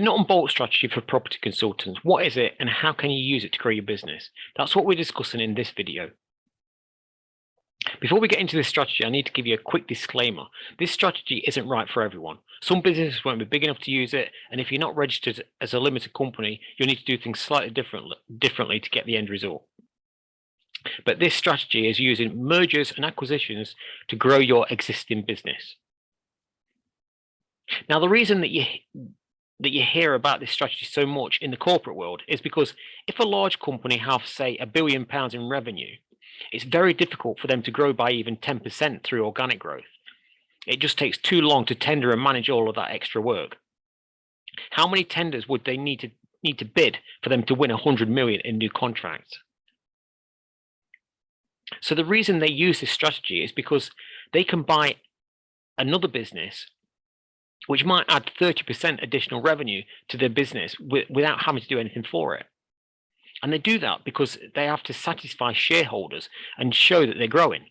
The nut and bolt strategy for property consultants. What is it and how can you use it to grow your business? That's what we're discussing in this video. Before we get into this strategy, I need to give you a quick disclaimer. This strategy isn't right for everyone. Some businesses won't be big enough to use it, and if you're not registered as a limited company, you'll need to do things slightly differently to get the end result. But this strategy is using mergers and acquisitions to grow your existing business. Now, the reason that you hear about this strategy so much in the corporate world is because if a large company have, say, £1 billion in revenue, it's very difficult for them to grow by even 10% through organic growth. It just takes too long to tender and manage all of that extra work. How many tenders would they need to bid for them to win 100 million in new contracts? So the reason they use this strategy is because they can buy another business which might add 30% additional revenue to their business without having to do anything for it. And they do that because they have to satisfy shareholders and show that they're growing.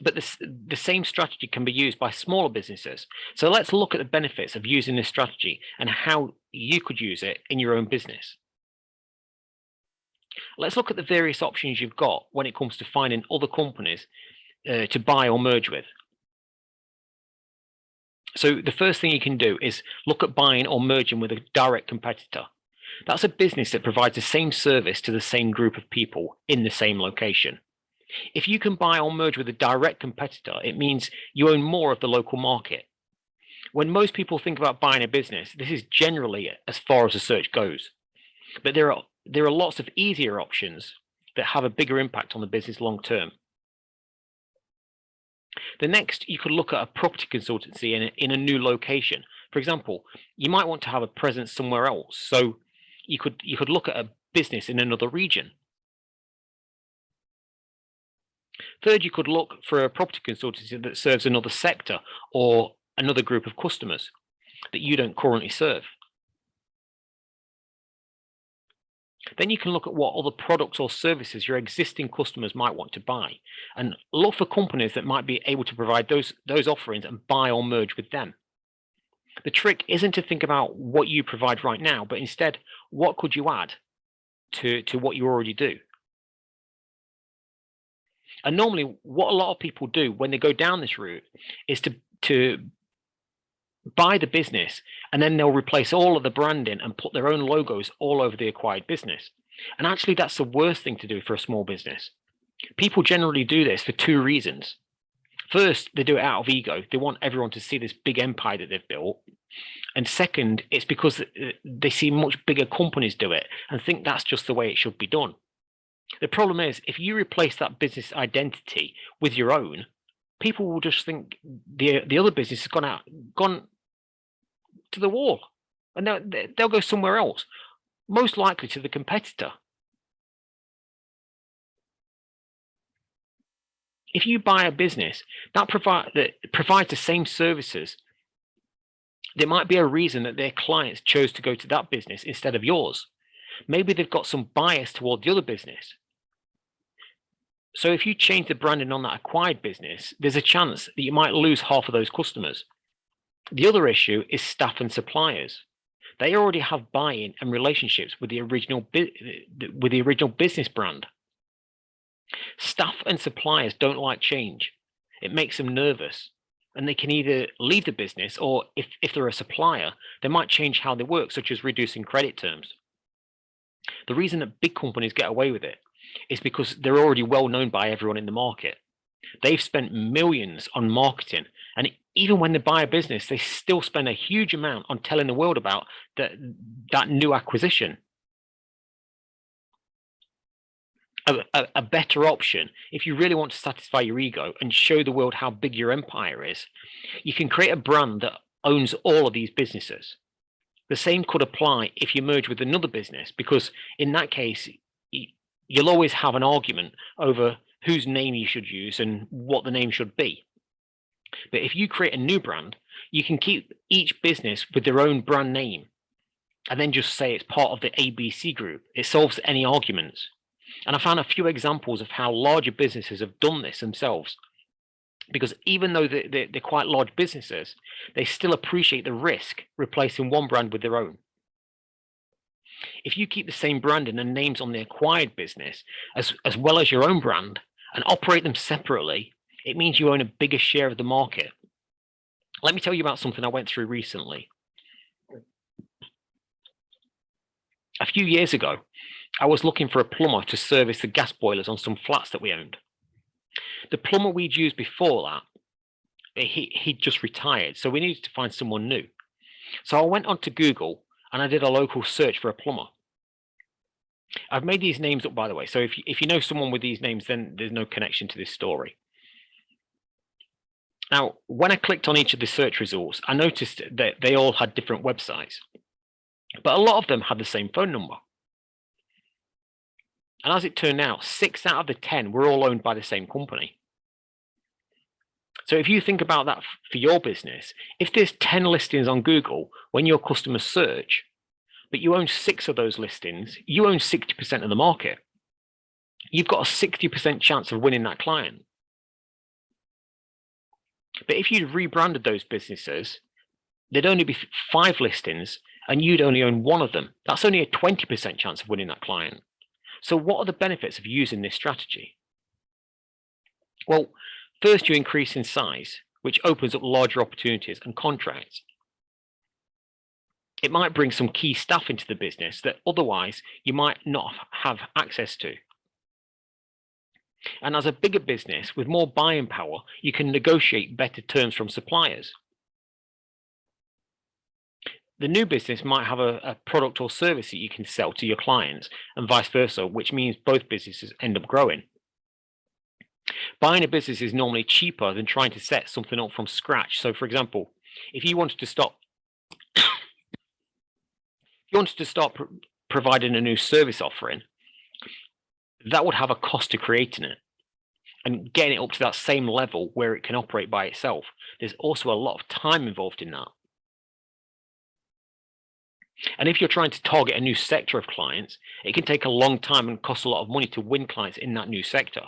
But the same strategy can be used by smaller businesses. So let's look at the benefits of using this strategy and how you could use it in your own business. Let's look at the various options you've got when it comes to finding other companies to buy or merge with. So the first thing you can do is look at buying or merging with a direct competitor. That's a business that provides the same service to the same group of people in the same location. If you can buy or merge with a direct competitor, it means you own more of the local market. When most people think about buying a business, this is generally as far as the search goes. But there are lots of easier options that have a bigger impact on the business long term. The next, you could look at a property consultancy in a new location. For example, you might want to have a presence somewhere else. So you could look at a business in another region. Third, you could look for a property consultancy that serves another sector or another group of customers that you don't currently serve. Then you can look at what other products or services your existing customers might want to buy and look for companies that might be able to provide those offerings and buy or merge with them. The trick isn't to think about what you provide right now, but instead, what could you add to what you already do? And normally, what a lot of people do when they go down this route is to buy the business, and then they'll replace all of the branding and put their own logos all over the acquired business. And actually, that's the worst thing to do for a small business. People generally do this for two reasons. First, they do it out of ego. They want everyone to see this big empire that they've built. And second, it's because they see much bigger companies do it and think that's just the way it should be done. The problem is, if you replace that business identity with your own, people will just think the other business has gone to the wall, and they'll go somewhere else, most likely to the competitor. If you buy a business that provides the same services, there might be a reason that their clients chose to go to that business instead of yours. Maybe they've got some bias toward the other business. So if you change the branding on that acquired business, there's a chance that you might lose half of those customers. The other issue is staff and suppliers. They already have buy-in and relationships with the original business brand. Staff and suppliers don't like change. It makes them nervous, and they can either leave the business, or if they're a supplier, they might change how they work, such as reducing credit terms. The reason that big companies get away with it is because they're already well known by everyone in the market. They've spent millions on marketing, and even when they buy a business, they still spend a huge amount on telling the world about that new acquisition. A better option, if you really want to satisfy your ego and show the world how big your empire is, you can create a brand that owns all of these businesses. The same could apply if you merge with another business, because in that case, you'll always have an argument over whose name you should use and what the name should be. But if you create a new brand, you can keep each business with their own brand name and then just say it's part of the ABC group. It solves any arguments. And I found a few examples of how larger businesses have done this themselves. because even though they're quite large businesses, they still appreciate the risk replacing one brand with their own. If you keep the same branding and names on the acquired business as well as your own brand and operate them separately, it means you own a bigger share of the market. Let me tell you about something I went through recently. A few years ago, I was looking for a plumber to service the gas boilers on some flats that we owned. The plumber we'd used before that, he'd just retired, so we needed to find someone new. So I went onto Google and I did a local search for a plumber. I've made these names up, by the way, so if you know someone with these names, then there's no connection to this story. Now, when I clicked on each of the search results, I noticed that they all had different websites, but a lot of them had the same phone number. And as it turned out, 6 out of the 10 were all owned by the same company. So if you think about that for your business, if there's 10 listings on Google when your customers search, but you own 6 of those listings, you own 60% of the market. You've got a 60% chance of winning that client. But if you'd rebranded those businesses, there'd only be 5 listings and you'd only own 1 of them. That's only a 20% chance of winning that client. So what are the benefits of using this strategy? Well, first, you increase in size, which opens up larger opportunities and contracts. It might bring some key staff into the business that otherwise you might not have access to. And as a bigger business with more buying power, you can negotiate better terms from suppliers. The new business might have a product or service that you can sell to your clients and vice versa, which means both businesses end up growing. Buying a business is normally cheaper than trying to set something up from scratch. So for example, if you wanted to start providing a new service offering, that would have a cost to creating it and getting it up to that same level where it can operate by itself. There's also a lot of time involved in that. And if you're trying to target a new sector of clients, it can take a long time and cost a lot of money to win clients in that new sector.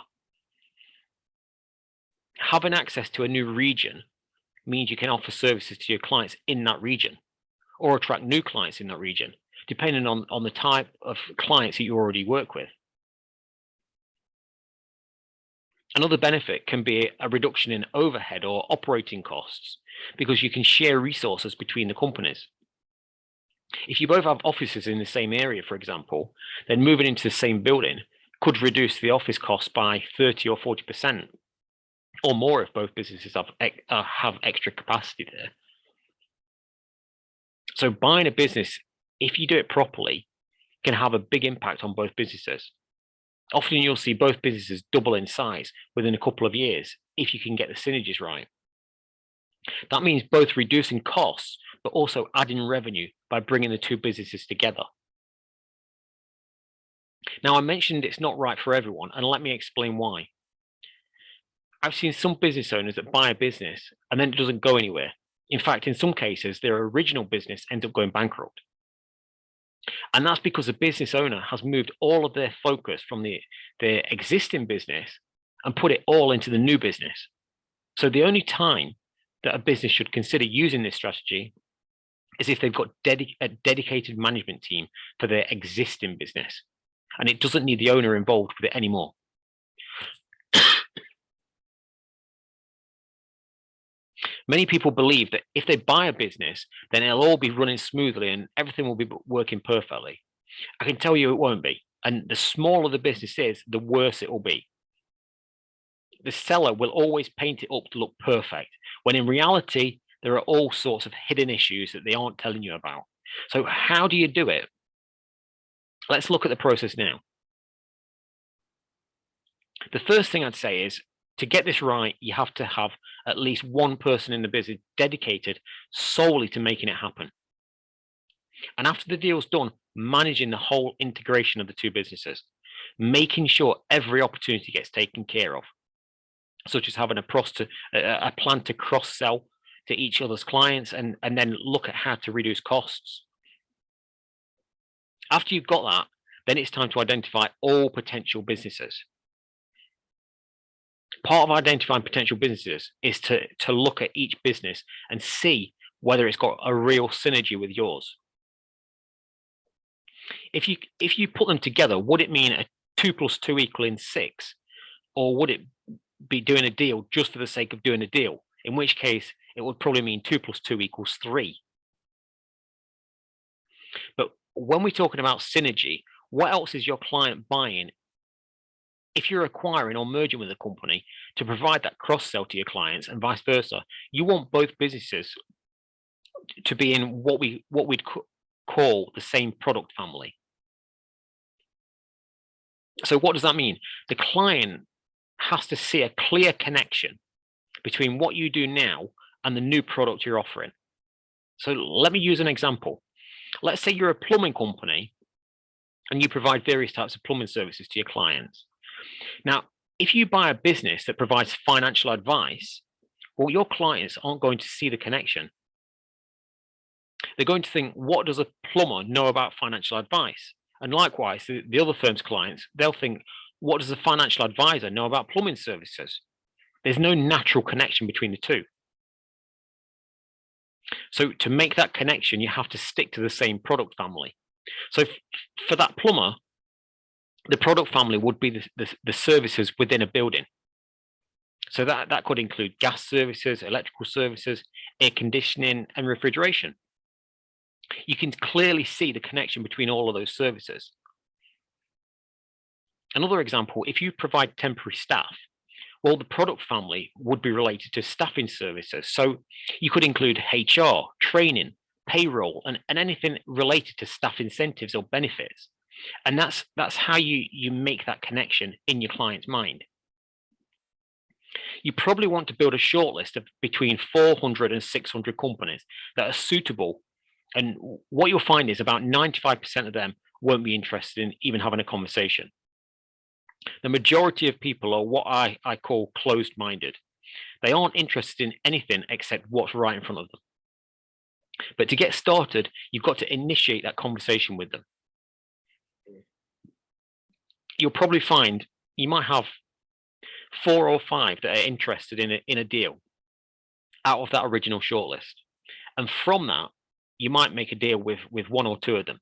Having access to a new region means you can offer services to your clients in that region or attract new clients in that region, depending on the type of clients that you already work with. Another benefit can be a reduction in overhead or operating costs because you can share resources between the companies. If you both have offices in the same area, for example, then moving into the same building could reduce the office costs by 30 or 40% or more if both businesses have extra capacity there. So buying a business, if you do it properly, can have a big impact on both businesses. Often you'll see both businesses double in size within a couple of years if you can get the synergies right. That means both reducing costs, but also adding revenue by bringing the two businesses together. Now, I mentioned it's not right for everyone, and let me explain why. I've seen some business owners that buy a business and then it doesn't go anywhere. In fact, in some cases, their original business ends up going bankrupt. And that's because the business owner has moved all of their focus from their existing business and put it all into the new business. So the only time that a business should consider using this strategy is if they've got a dedicated management team for their existing business, and it doesn't need the owner involved with it anymore. Many people believe that if they buy a business, then it'll all be running smoothly and everything will be working perfectly. I can tell you it won't be. And the smaller the business is, the worse it will be. The seller will always paint it up to look perfect, when in reality, there are all sorts of hidden issues that they aren't telling you about. So how do you do it? Let's look at the process now. The first thing I'd say is, to get this right, you have to have at least one person in the business dedicated solely to making it happen. And after the deal's done, managing the whole integration of the two businesses, making sure every opportunity gets taken care of, such as having a plan to cross-sell to each other's clients and then look at how to reduce costs. After you've got that, then it's time to identify all potential businesses. Part of identifying potential businesses is to look at each business and see whether it's got a real synergy with yours. If you put them together, would it mean a 2 + 2 = 6, or would it be doing a deal just for the sake of doing a deal? In which case, it would probably mean 2 + 2 = 3. But when we're talking about synergy, what else is your client buying? If you're acquiring or merging with a company to provide that cross-sell to your clients and vice versa, you want both businesses to be in what we'd call the same product family. So what does that mean? The client has to see a clear connection between what you do now and the new product you're offering. So let me use an example. Let's say you're a plumbing company and you provide various types of plumbing services to your clients. Now, if you buy a business that provides financial advice, well, your clients aren't going to see the connection. They're going to think, what does a plumber know about financial advice? And likewise, the other firm's clients, they'll think, what does a financial advisor know about plumbing services? There's no natural connection between the two. So to make that connection, you have to stick to the same product family. So for that plumber, the product family would be the services within a building. So that could include gas services, electrical services, air conditioning, and refrigeration. You can clearly see the connection between all of those services. Another example, if you provide temporary staff, well, the product family would be related to staffing services. So you could include HR, training, payroll, and anything related to staff incentives or benefits. And that's how you make that connection in your client's mind. You probably want to build a shortlist of between 400 and 600 companies that are suitable. And what you'll find is about 95% of them won't be interested in even having a conversation. The majority of people are what I call closed-minded. They aren't interested in anything except what's right in front of them. But to get started, you've got to initiate that conversation with them. You'll probably find you might have 4 or 5 that are interested in a deal out of that original shortlist. And from that, you might make a deal with 1 or 2 of them.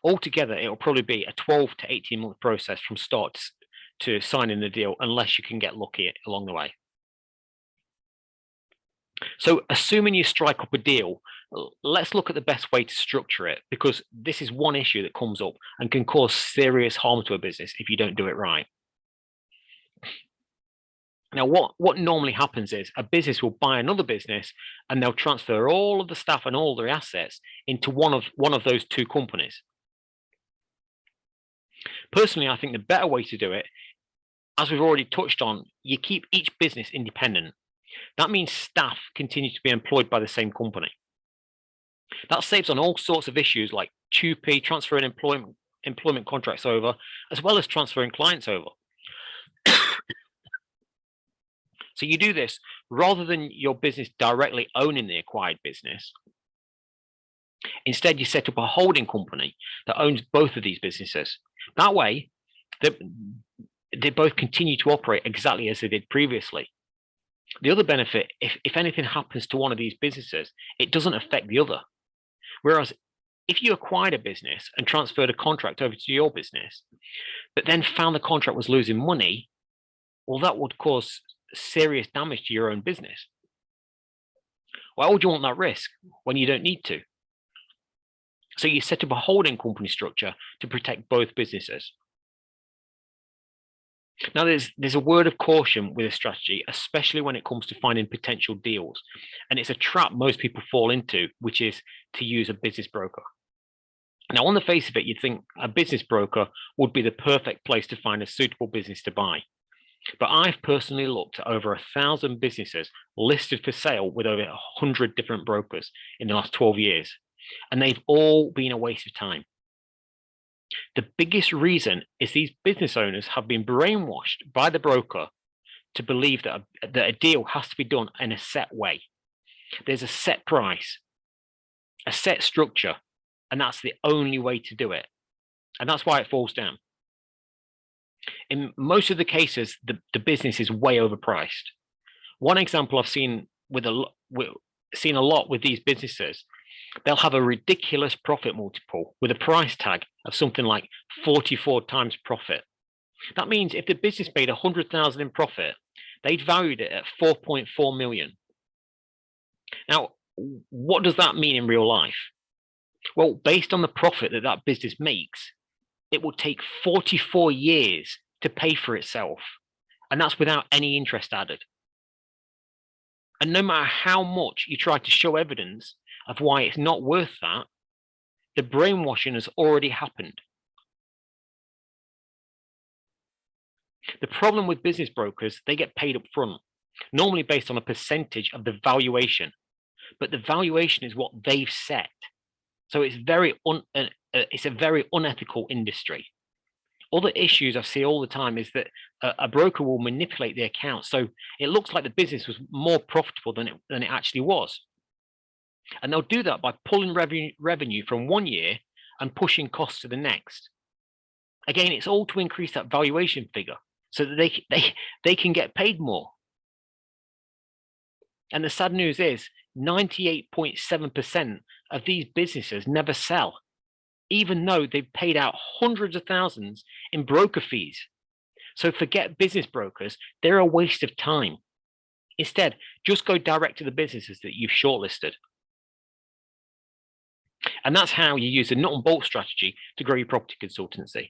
Altogether, it'll probably be a 12 to 18-month process from start to signing the deal, unless you can get lucky along the way. So assuming you strike up a deal, let's look at the best way to structure it, because this is one issue that comes up and can cause serious harm to a business if you don't do it right. Now, what normally happens is a business will buy another business and they'll transfer all of the staff and all their assets into one of those 2 companies. Personally, I think the better way to do it, as we've already touched on, you keep each business independent. That means staff continue to be employed by the same company. That saves on all sorts of issues like TUPE, transferring employment contracts over, as well as transferring clients over. So you do this rather than your business directly owning the acquired business. Instead, you set up a holding company that owns both of these businesses. That way, they both continue to operate exactly as they did previously. The other benefit, if anything happens to one of these businesses, it doesn't affect the other. Whereas if you acquired a business and transferred a contract over to your business, but then found the contract was losing money, well, that would cause serious damage to your own business. Why would you want that risk when you don't need to? So you set up a holding company structure to protect both businesses. Now, there's a word of caution with a strategy, especially when it comes to finding potential deals. And it's a trap most people fall into, which is to use a business broker. Now, on the face of it, you'd think a business broker would be the perfect place to find a suitable business to buy. But I've personally looked at over 1,000 businesses listed for sale with over 100 different brokers in the last 12 years, and they've all been a waste of time. The biggest reason is these business owners have been brainwashed by the broker to believe that a deal has to be done in a set way. There's a set price, a set structure, and that's the only way to do it. And that's why it falls down. In most of the cases, the business is way overpriced. One example I've seen seen a lot with these businesses, they'll have a ridiculous profit multiple with a price tag of something like 44 times profit. That means if the business made 100,000 in profit, they'd valued it at 4.4 million. Now, what does that mean in real life? Well, based on the profit that that business makes, it will take 44 years to pay for itself. And that's without any interest added. And no matter how much you try to show evidence of why it's not worth that, the brainwashing has already happened. The problem with business brokers, they get paid up front, normally based on a percentage of the valuation, but the valuation is what they've set. So it's it's a very unethical industry. Other issues I see all the time is that a broker will manipulate the account, so it looks like the business was more profitable than it actually was. And they'll do that by pulling revenue from one year and pushing costs to the next. Again, it's all to increase that valuation figure so that they can get paid more. And the sad news is 98.7% of these businesses never sell, even though they've paid out hundreds of thousands in broker fees. So forget business brokers, they're a waste of time. Instead, just go direct to the businesses that you've shortlisted. And that's how you use the nut and bolt strategy to grow your property consultancy.